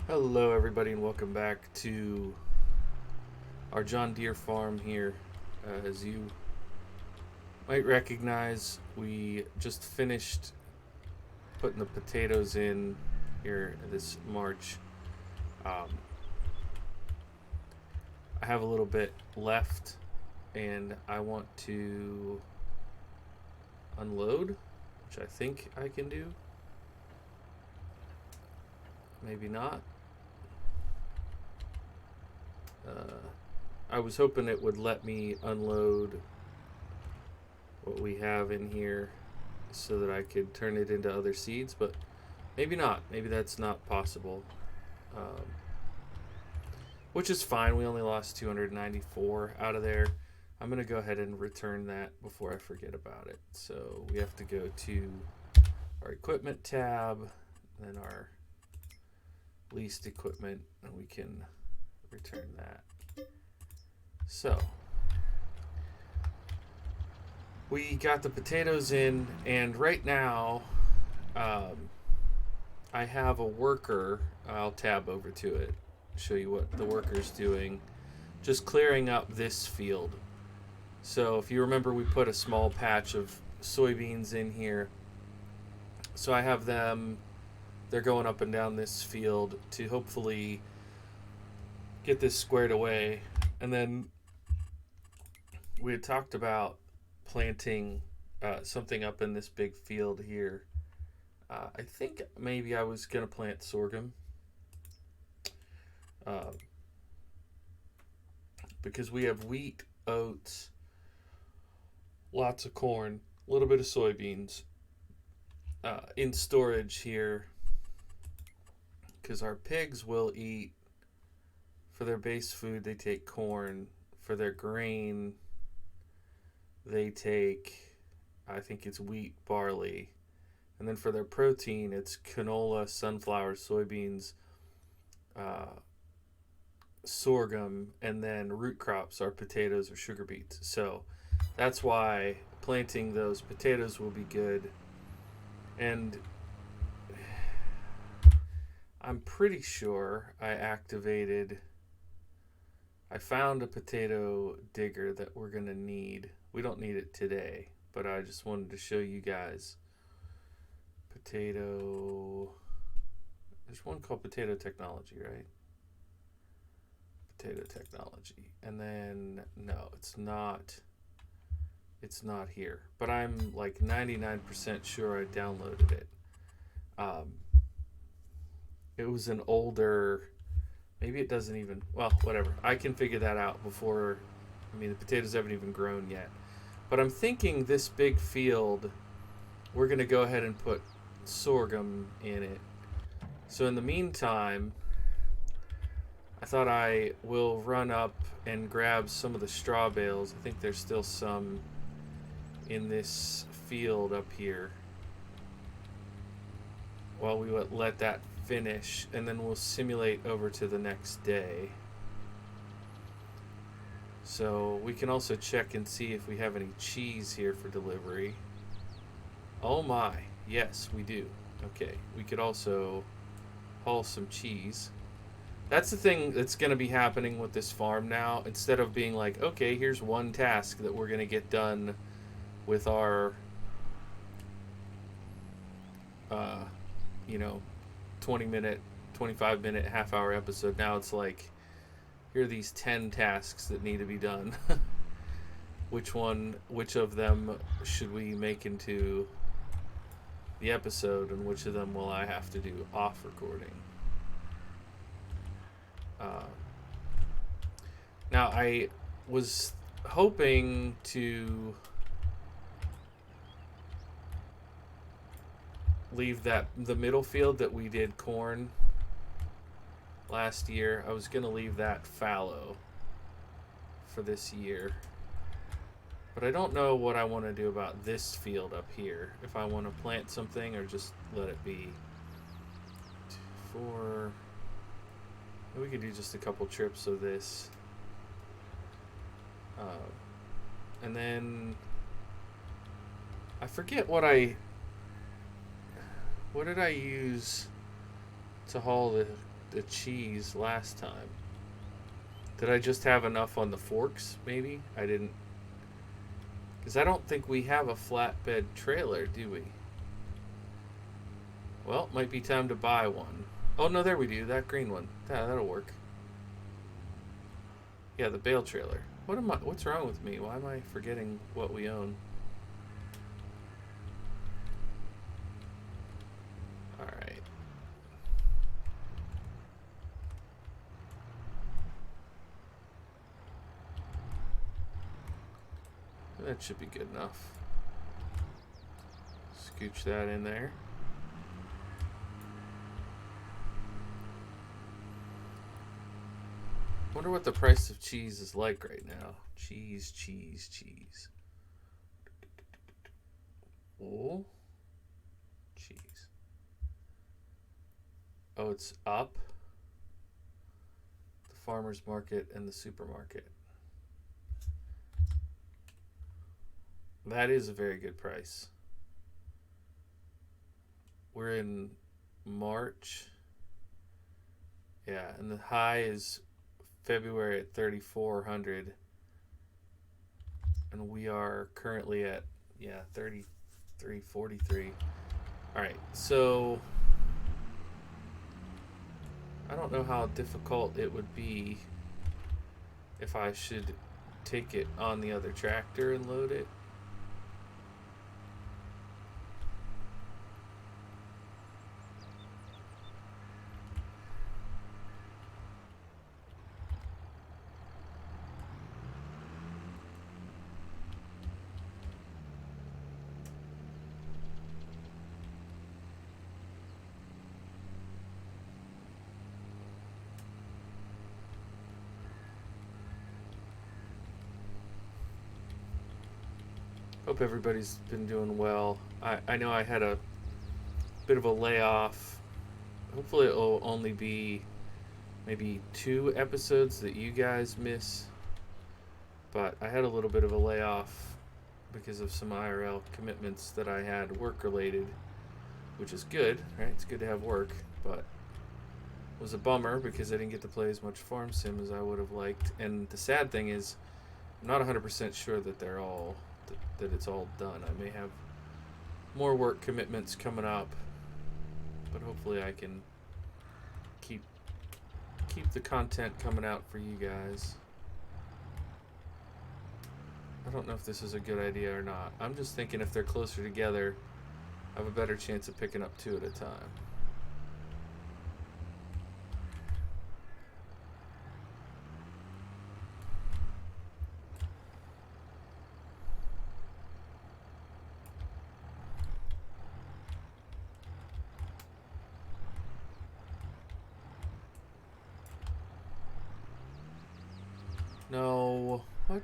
Hello, everybody, and welcome back to our John Deere Farm here. As you might recognize, we just finished putting the potatoes in here this March. Um, I have a little bit left, and I want to unload, which I think I can do. Maybe not. I was hoping it would let me unload what we have in here so that I could turn it into other seeds, but maybe not. Maybe that's not possible, um, which is fine. We only lost 294 out of there. I'm going to go ahead and return that before I forget about it. So we have to go to our equipment tab, then our leased equipment, and we can return that. So we got the potatoes in, and right now um, I have a worker. I'll tab over to it, show you what the worker's doing. Just clearing up this field. So if you remember, we put a small patch of soybeans in here. So I have them, they're going up and down this field to hopefully get this squared away. And then we had talked about planting something up in this big field here. I think maybe I was going to plant sorghum. Uh, because we have wheat, oats, lots of corn, a little bit of soybeans in storage here because our pigs will eat for their base food. They take corn. For their grain, they take, I think it's wheat, barley, and then for their protein, it's canola, sunflower, soybeans, uh, sorghum, and then root crops are potatoes or sugar beets. So that's why planting those potatoes will be good. And I'm pretty sure I found a potato digger that we're going to need. We don't need it today, but I just wanted to show you guys. Potato. There's one called Potato Technology, right? Potato Technology. And then, no, it's not. It's not here. But I'm like 99% sure I downloaded it. Um, it was an older. Maybe it doesn't even. Well, whatever. I can figure that out before. I mean, the potatoes haven't even grown yet. But I'm thinking this big field, we're going to go ahead and put sorghum in it. So in the meantime, I thought I will run up and grab some of the straw bales. I think there's still some in this field up here while we let that finish, and then we'll simulate over to the next day. So we can also check and see if we have any cheese here for delivery. Oh my, yes, we do. Okay, we could also haul some cheese. That's the thing that's going to be happening with this farm now. Instead of being like, okay, here's one task that we're going to get done with our, uh, you know, 20-minute, 25-minute, half-hour episode. Now it's like, here are these 10 tasks that need to be done. Which of them should we make into the episode, and which of them will I have to do off recording? Uh, Now, I was hoping to leave the middle field that we did corn last year. I was going to leave that fallow for this year. But I don't know what I want to do about this field up here. If I want to plant something or just let it be. We could do just a couple trips of this. And then I forget what did I use to haul the cheese last time. Did I just have enough on the forks, maybe? I didn't... Because I don't think we have a flatbed trailer, do we? Well, might be time to buy one. Oh, no, there we do. That green one. That'll work. Yeah, the bale trailer. What's wrong with me? Why am I forgetting what we own? Alright. That should be good enough. Scooch that in there. Wonder what the price of cheese is like right now. Cheese. Oh. Cheese. Oh, it's up. The farmer's market and the supermarket. That is a very good price. We're in March. Yeah, and the high is February at 3,400. And we are currently at 33.43. Alright, so I don't know how difficult it would be if I should take it on the other tractor and load it. Hope everybody's been doing well. I know I had a bit of a layoff. Hopefully it'll only be maybe 2 episodes that you guys miss. But I had a little bit of a layoff because of some IRL commitments that I had work related, which is good, right? It's good to have work, but it was a bummer because I didn't get to play as much farm sim as I would have liked. And the sad thing is I'm not 100% sure that they're all that it's all done. I may have more work commitments coming up, but hopefully I can keep the content coming out for you guys. I don't know if this is a good idea or not. I'm just thinking if they're closer together, I have a better chance of picking up 2 at a time. No, what?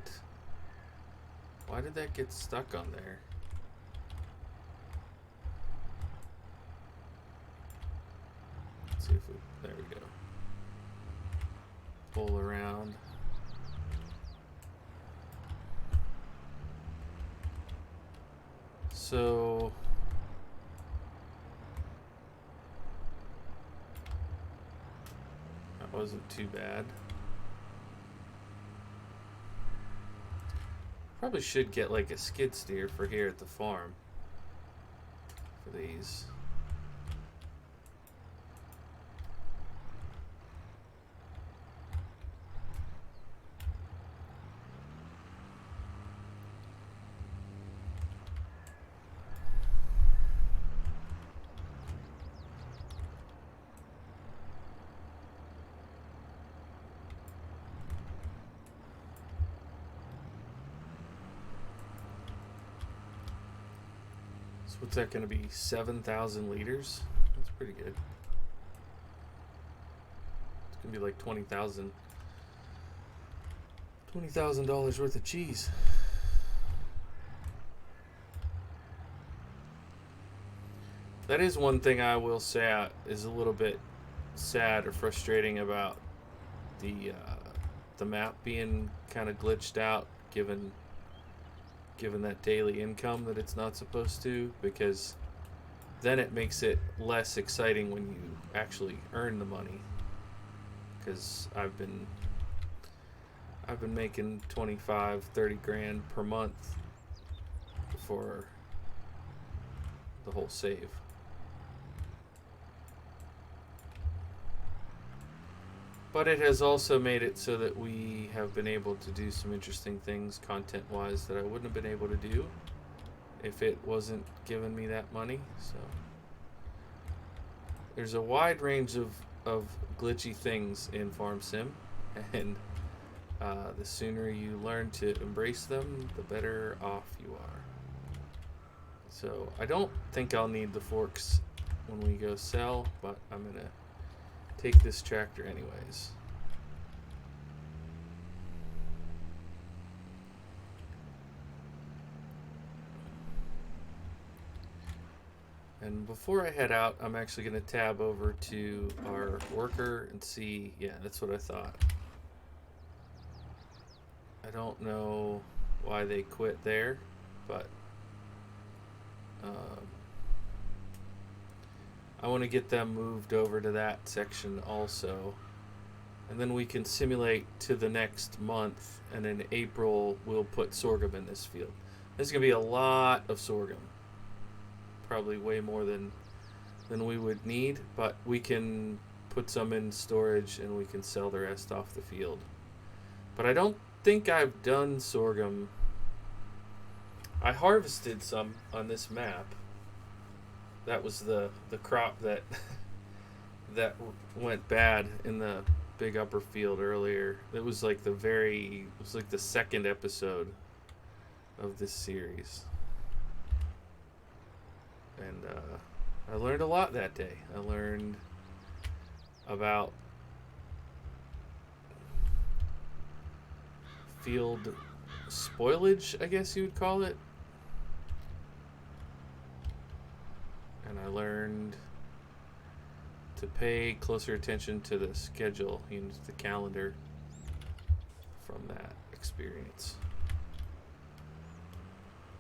Why did that get stuck on there? Let's see if we, there we go. Pull around. So that wasn't too bad. Probably should get like a skid steer for here at the farm for these. What's that going to be? 7,000 liters? That's pretty good. It's going to be like $20,000 worth of cheese. That is one thing I will say is a little bit sad or frustrating about the map being kind of glitched out, given that daily income that it's not supposed to, because then it makes it less exciting when you actually earn the money. because I've been making 25, 30 grand per month for the whole save. But it has also made it so that we have been able to do some interesting things content-wise that I wouldn't have been able to do if it wasn't giving me that money. So there's a wide range of glitchy things in Farm Sim, and the sooner you learn to embrace them, the better off you are. So I don't think I'll need the forks when we go sell, but I'm going to take this tractor anyways. And before I head out, I'm actually going to tab over to our worker and see. Yeah, that's what I thought. I don't know why they quit there, but I want to get them moved over to that section also. And then we can simulate to the next month, and in April we'll put sorghum in this field. There's going to be a lot of sorghum. Probably way more than we would need, but we can put some in storage and we can sell the rest off the field. But I don't think I've done sorghum. I harvested some on this map. That was the crop that that went bad in the big upper field earlier. It was like the second episode of this series. And I learned a lot that day. I learned about field spoilage, I guess you would call it. And I learned to pay closer attention to the schedule, the calendar from that experience.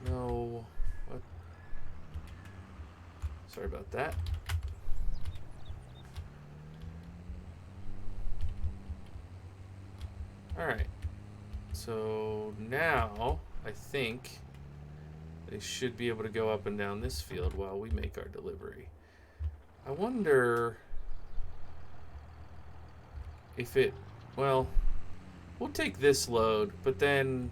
No, what? Sorry about that. Alright, so now I think they should be able to go up and down this field while we make our delivery. I wonder if well, we'll take this load, but then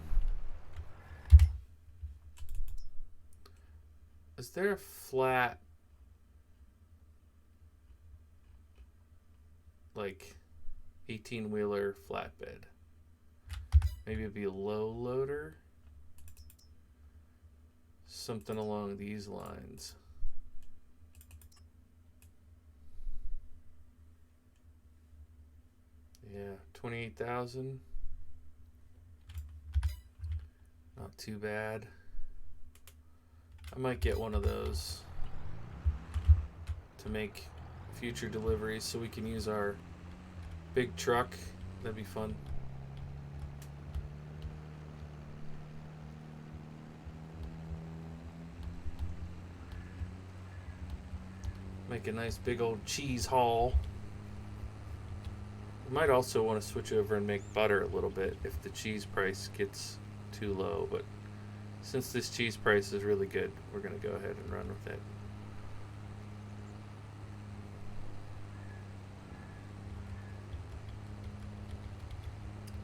is there a flat, like 18-wheeler flatbed? Maybe it'd be a low loader, something along these lines. Yeah, 28,000. Not too bad. I might get one of those to make future deliveries so we can use our big truck. That'd be fun. Make a nice big old cheese haul. We might also want to switch over and make butter a little bit if the cheese price gets too low, but since this cheese price is really good, we're going to go ahead and run with it.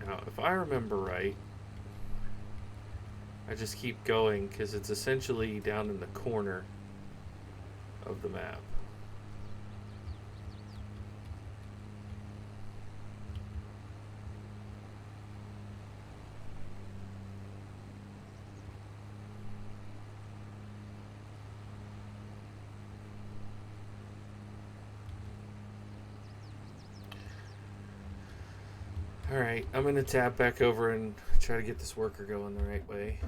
Now, if I remember right, I just keep going because it's essentially down in the corner of the map. Alright, I'm going to tab back over and try to get this worker going the right way.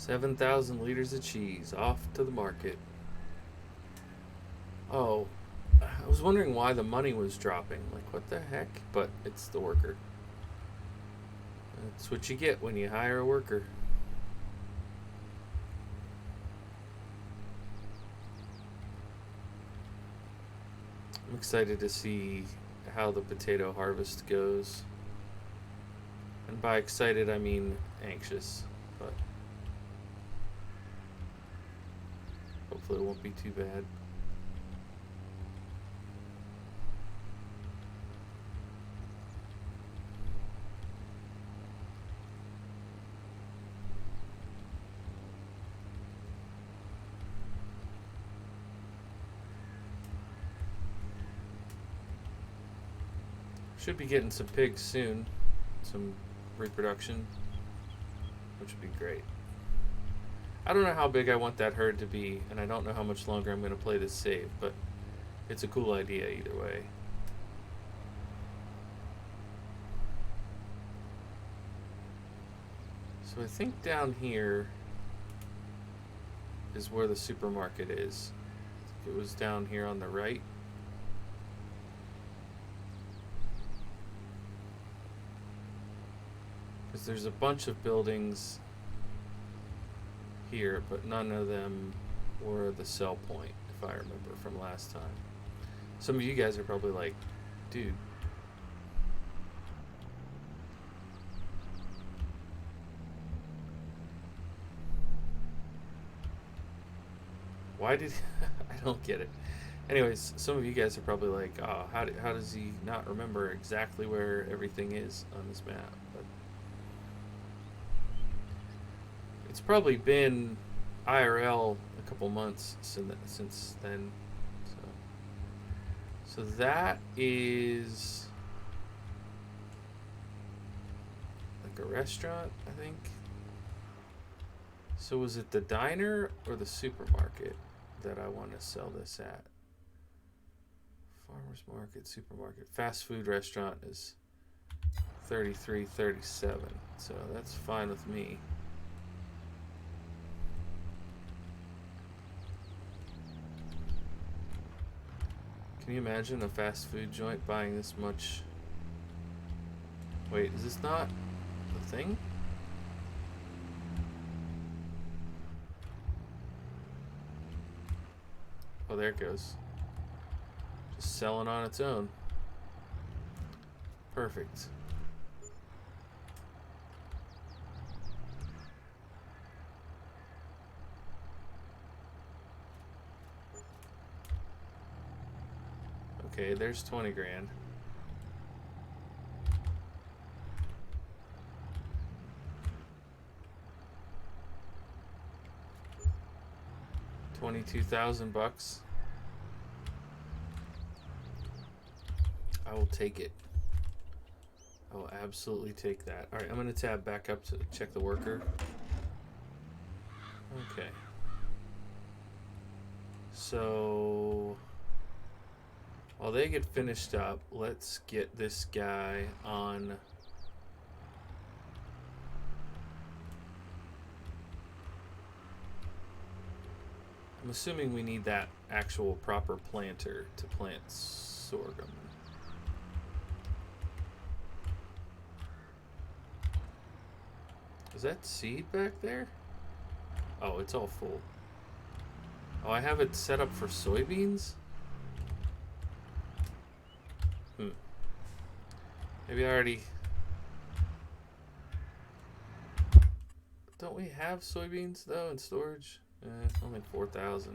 7,000 liters of cheese off to the market. Oh, I was wondering why the money was dropping. Like, what the heck? But it's the worker. That's what you get when you hire a worker. I'm excited to see how the potato harvest goes. And by excited, I mean anxious. But hopefully it won't be too bad. Should be getting some pigs soon, some reproduction, which would be great. I don't know how big I want that herd to be, and I don't know how much longer I'm going to play this save, but it's a cool idea either way. So I think down here is where the supermarket is. It was down here on the right. Because there's a bunch of buildings here, but none of them were the sell point, if I remember from last time. Some of you guys are probably like, dude, why did I don't get it. Anyways, some of you guys are probably like, oh, how does he not remember exactly where everything is on this map? But it's probably been IRL a couple months since then. So that is like a restaurant, I think. So was it the diner or the supermarket that I want to sell this at? Farmers market, supermarket, fast food restaurant is 33.37, so that's fine with me. Can you imagine a fast food joint buying this much? Wait, is this not the thing? Oh, there it goes. Just selling on its own. Perfect. Okay, there's 20 grand. $22,000. I will take it. I will absolutely take that. All right, I'm going to tab back up to check the worker. Okay. So while they get finished up, let's get this guy on. I'm assuming we need that actual proper planter to plant sorghum. Is that seed back there? Oh, it's all full. Oh, I have it set up for soybeans? Maybe I already... Don't we have soybeans, though, in storage? Only 4,000.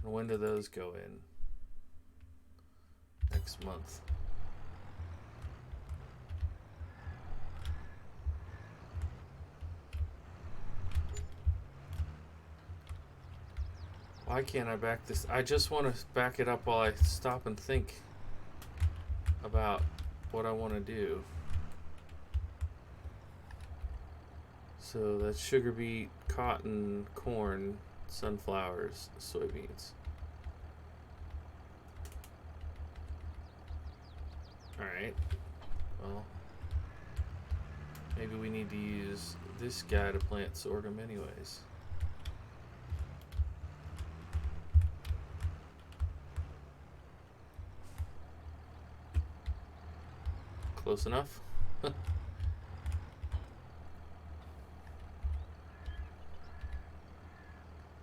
And when do those go in? Next month. Why can't I back this? I just want to back it up while I stop and think about what I want to do. So that's sugar beet, cotton, corn, sunflowers, soybeans. Alright. Well, maybe we need to use this guy to plant sorghum anyways. Close enough.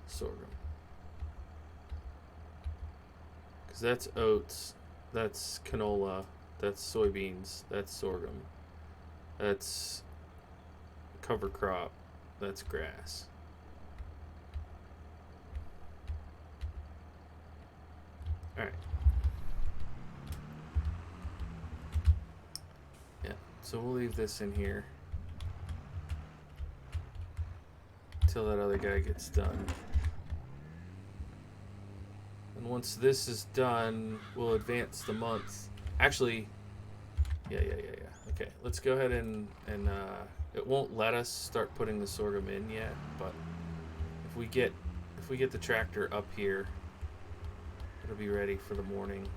Sorghum. Because that's oats, that's canola, that's soybeans, that's sorghum, that's cover crop, that's grass. Alright. Yeah, so we'll leave this in here till that other guy gets done. And once this is done, we'll advance the month. Actually, yeah. Okay, let's go ahead and it won't let us start putting the sorghum in yet, but if we get the tractor up here, it'll be ready for the morning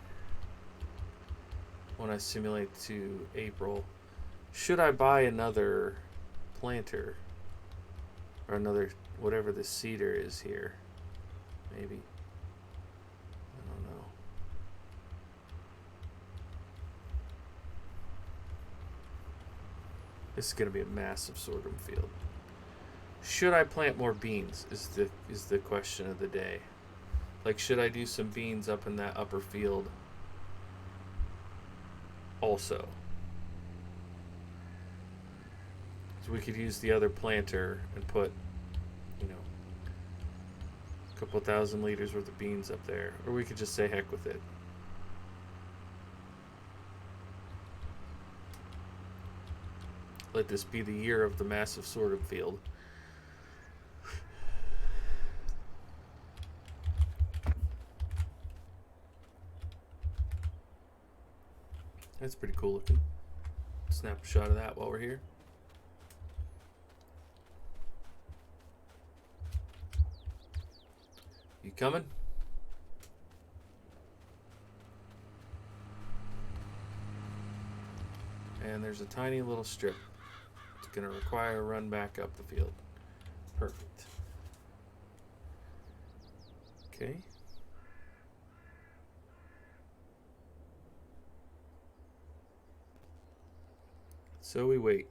when I simulate to April. Should I buy another planter or another whatever the seeder is here? Maybe. This is going to be a massive sorghum field. Should I plant more beans is the question of the day. Like, should I do some beans up in that upper field also? So we could use the other planter and put, you know, a couple 1,000 liters worth of beans up there. Or we could just say heck with it. Let this be the year of the massive sorghum field. That's pretty cool looking. Snap a shot of that while we're here. You coming? And there's a tiny little strip. It's going to require a run back up the field. Perfect. Okay. So we wait.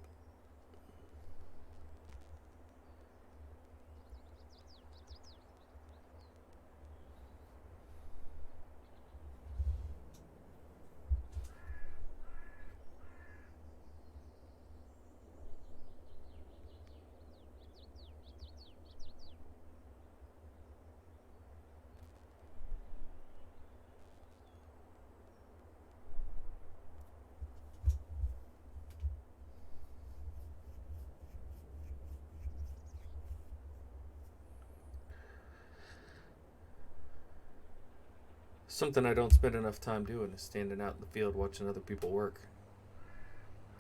Something I don't spend enough time doing is standing out in the field watching other people work.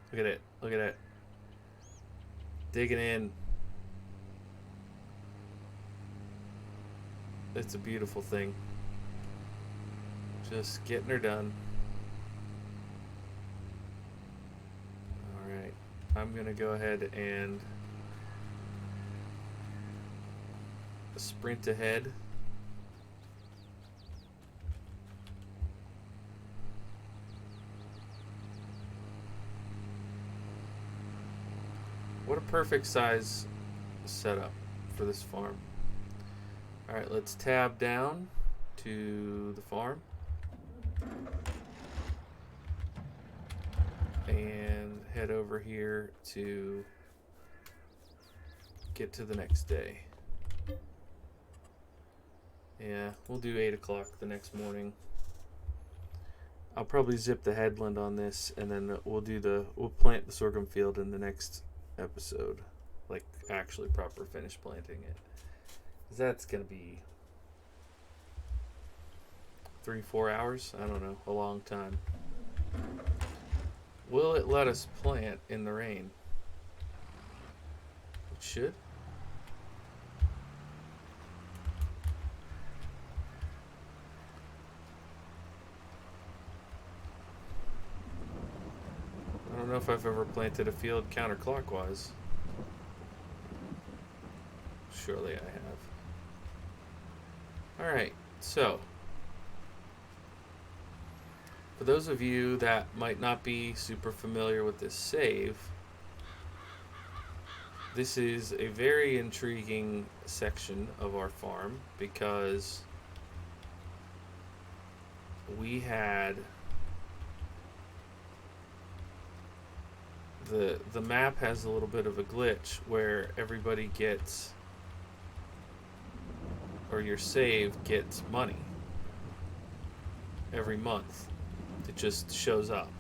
Look at it. Look at it. Digging in. It's a beautiful thing. Just getting her done. Alright. I'm going to go ahead and sprint ahead. What a perfect size setup for this farm. Alright, let's tab down to the farm. And head over here to get to the next day. Yeah, we'll do 8 o'clock the next morning. I'll probably zip the headland on this, and then we'll plant the sorghum field in the next episode, like actually proper finish planting it. 'Cause that's gonna be 3-4 hours. I don't know, a long time. Will it let us plant in the rain? It should. I don't know if I've ever planted a field counterclockwise. Surely I have. Alright, so for those of you that might not be super familiar with this save, this is a very intriguing section of our farm because we had the map has a little bit of a glitch where everybody gets, or your save gets money every month. It just shows up.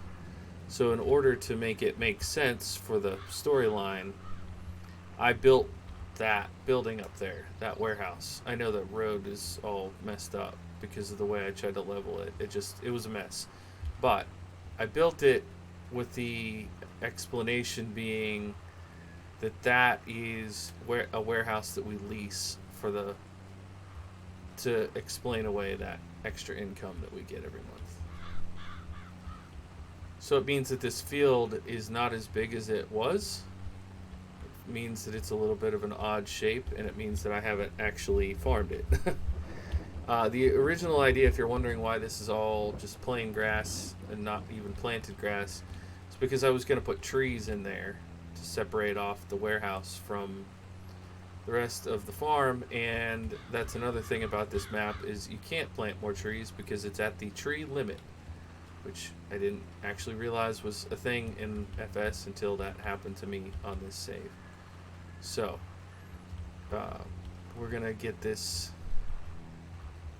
So in order to make it make sense for the storyline, I built that building up there, that warehouse. I know the road is all messed up because of the way I tried to level it. It was a mess. But I built it with the explanation being that is a warehouse that we lease to explain away that extra income that we get every month. So it means that this field is not as big as it was. It means that it's a little bit of an odd shape, and it means that I haven't actually farmed it. The original idea, if you're wondering why this is all just plain grass and not even planted grass, is because I was going to put trees in there to separate off the warehouse from the rest of the farm. And that's another thing about this map is you can't plant more trees because it's at the tree limit, which I didn't actually realize was a thing in FS until that happened to me on this save. So, we're going to get this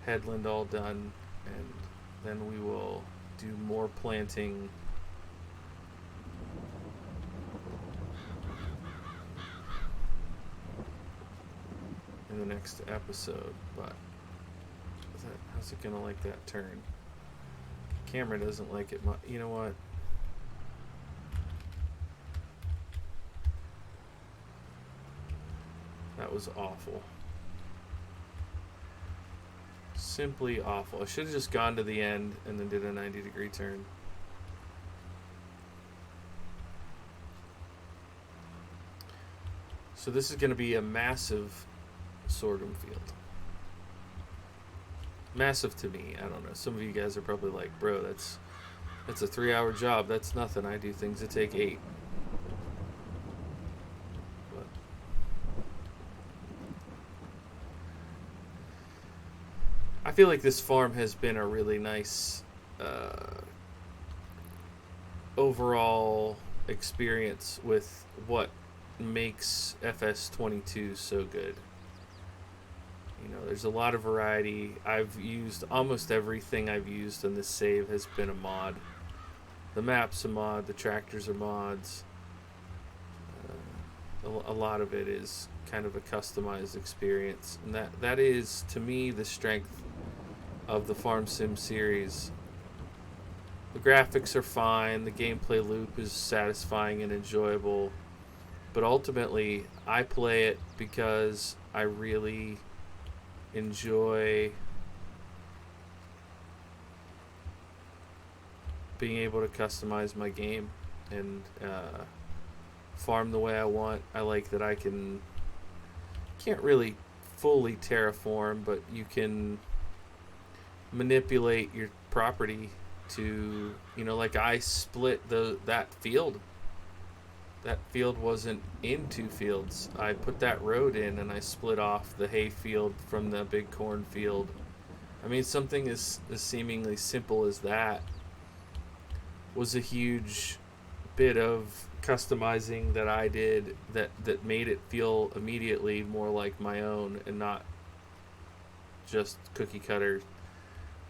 headland all done, and then we will do more planting in the next episode. But how's it going to like that turn? Camera doesn't like it much. You know what? That was awful. Simply awful. I should have just gone to the end and then did a 90-degree turn. So this is going to be a massive sorghum field. Massive to me. I don't know. Some of you guys are probably like, bro, that's a 3-hour job. That's nothing. I do things that take 8. But I feel like this farm has been a really nice overall experience with what makes FS22 so good. You know, there's a lot of variety. I've used almost everything I've used on this save has been a mod. The map's a mod, the tractors are mods. A lot of it is kind of a customized experience, and that is, to me, the strength of the Farm Sim series. The graphics are fine, the gameplay loop is satisfying and enjoyable, but ultimately, I play it because I really enjoy being able to customize my game and farm the way I want. I like that I can't really fully terraform, but you can manipulate your property to, like I split that field. That field wasn't in 2 fields. I put that road in and I split off the hay field from the big corn field. I mean, something as seemingly simple as that was a huge bit of customizing that I did that made it feel immediately more like my own and not just cookie cutter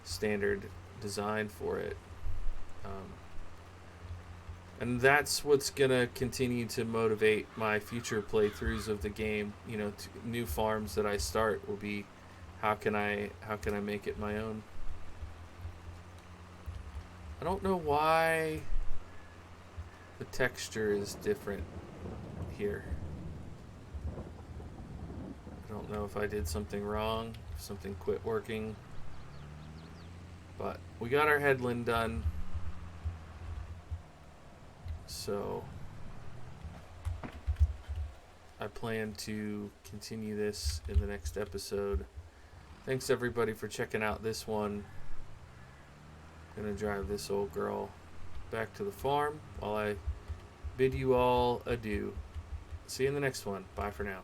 standard design for it. And that's what's gonna continue to motivate my future playthroughs of the game. New farms that I start will be, how can I make it my own? I don't know why the texture is different here. I don't know if I did something wrong, if something quit working. But we got our headland done. So I plan to continue this in the next episode. Thanks everybody for checking out this one. Gonna drive this old girl back to the farm while I bid you all adieu. See you in the next one. Bye for now.